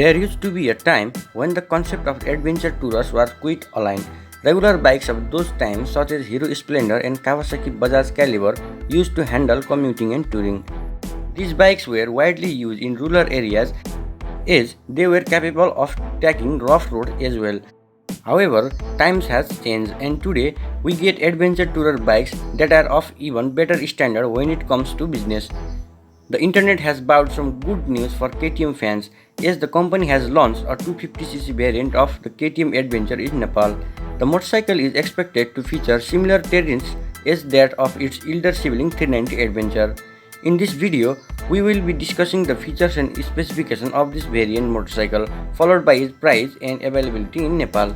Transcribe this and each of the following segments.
There used to be a time when the concept of adventure tourers was quite aligned. Regular bikes of those times, such as Hero Splendor and Kawasaki Bajaj Caliber, used to handle commuting and touring. These bikes were widely used in rural areas as they were capable of tackling rough roads as well. However, times has changed and today we get adventure tourer bikes that are of even better standard when it comes to business. The internet has brought some good news for KTM fans as the company has launched a 250cc variant of the KTM Adventure in Nepal. The motorcycle is expected to feature similar terrains as that of its elder sibling 390 Adventure. In this video, we will be discussing the features and specification of this variant motorcycle, followed by its price and availability in Nepal.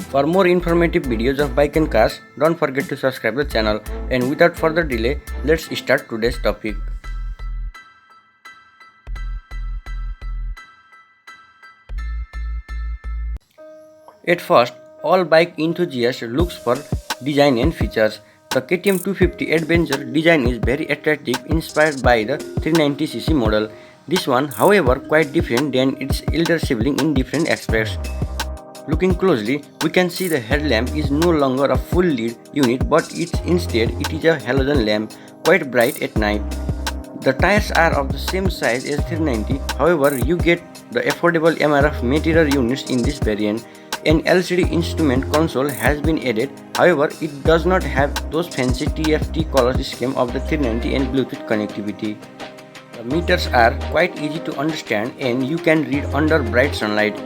For more informative videos of bike and cars, don't forget to subscribe the channel, and without further delay, let's start today's topic. At first, all bike enthusiasts look for design and features. The KTM 250 Adventure design is very attractive, inspired by the 390cc model. This one, however, quite different than its elder sibling in different aspects. Looking closely, we can see the headlamp is no longer a full LED unit, but instead it is a halogen lamp, quite bright at night. The tires are of the same size as 390, however you get the affordable MRF material units in this variant. An LCD instrument console has been added, however it does not have those fancy TFT color scheme of the 390 and Bluetooth connectivity. The meters are quite easy to understand and you can read under bright sunlight.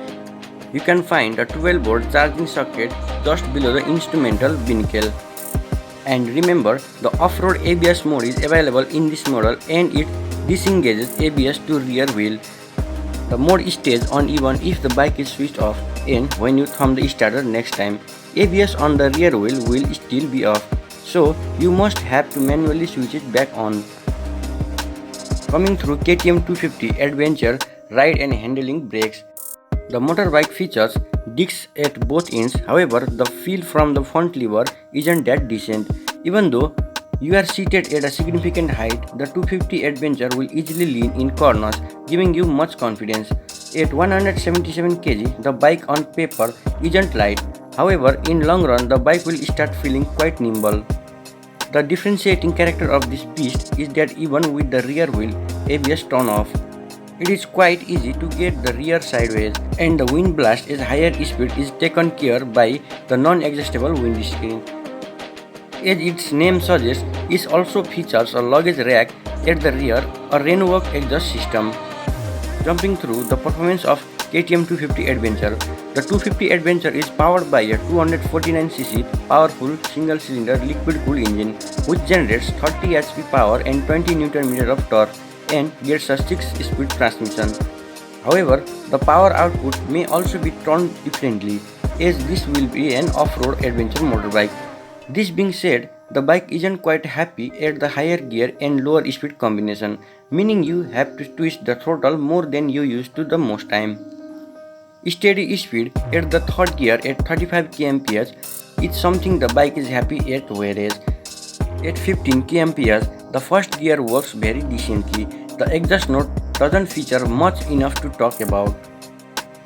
You can find a 12-volt charging socket just below the instrumental binnacle. And remember, the off-road ABS mode is available in this model and it disengages ABS to rear wheel. The mode stays on even if the bike is switched off, and when you thumb the starter next time, ABS on the rear wheel will still be off, so you must have to manually switch it back on. Coming through KTM 250 Adventure ride and handling brakes. The motorbike features discs at both ends, however the feel from the front lever isn't that decent. Even though you are seated at a significant height, the 250 Adventure will easily lean in corners, giving you much confidence. At 177 kg, the bike on paper isn't light. However, in long run, the bike will start feeling quite nimble. The differentiating character of this beast is that even with the rear wheel ABS turned off, it is quite easy to get the rear sideways, and the wind blast at higher speed is taken care by the non-adjustable windscreen. As its name suggests, it also features a luggage rack at the rear, a rainwork exhaust system. Jumping through the performance of KTM 250 Adventure. The 250 Adventure is powered by a 249cc powerful single-cylinder liquid-cooled engine which generates 30 HP power and 20 Nm of torque and gets a 6-speed transmission. However, the power output may also be turned differently as this will be an off-road adventure motorbike. This being said, the bike isn't quite happy at the higher gear and lower speed combination, meaning you have to twist the throttle more than you used to the most time. Steady speed at the third gear at 35 kmph is something the bike is happy at, whereas at 15 kmph the first gear works very decently. The exhaust note doesn't feature much enough to talk about.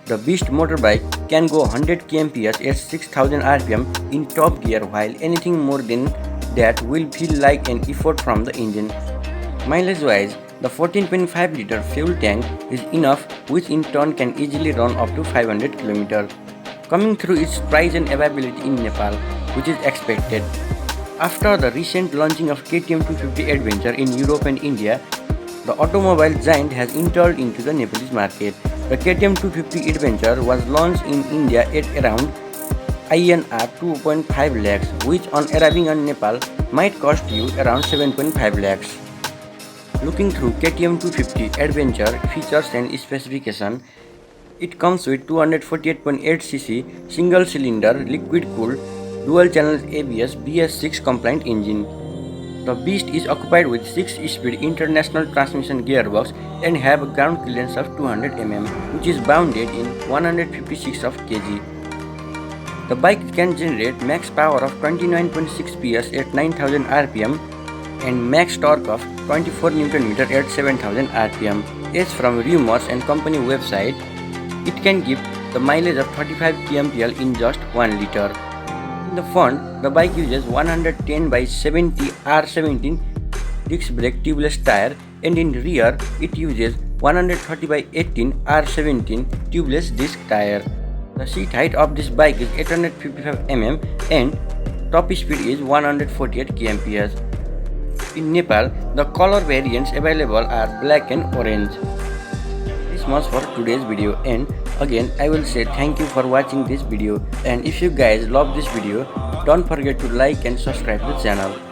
The Beast motorbike can go 100 kmph at 6000 rpm in top gear, while anything more than that will feel like an effort from the engine. Mileage-wise, the 14.5 liter fuel tank is enough, which in turn can easily run up to 500 km. Coming through its price and availability in Nepal, which is expected. After the recent launching of KTM 250 Adventure in Europe and India, the automobile giant has entered into the Nepalese market. The KTM 250 Adventure was launched in India at around INR 2.5 lakhs, which on arriving in Nepal might cost you around 7.5 lakhs. Looking through KTM 250 Adventure features and specification, it comes with 248.8cc single-cylinder liquid-cooled dual-channel ABS BS6 compliant engine. The Beast is occupied with 6-speed international transmission gearbox and have a ground clearance of 200 mm, which is bounded in 156 of kg. The bike can generate max power of 29.6 PS at 9000 rpm and max torque of 24 Nm at 7000 rpm. As from rumors and company website, it can give the mileage of 35 kmpl in just 1 liter. In the front, the bike uses 110 by 70 R17 disc brake tubeless tire, and in rear it uses 130 by 18 R17 tubeless disc tire. The seat height of this bike is 855 mm and top speed is 148 kmph. In Nepal, the color variants available are black and orange. This much for today's video, and again I will say thank you for watching this video, and if you guys love this video, don't forget to like and subscribe the channel.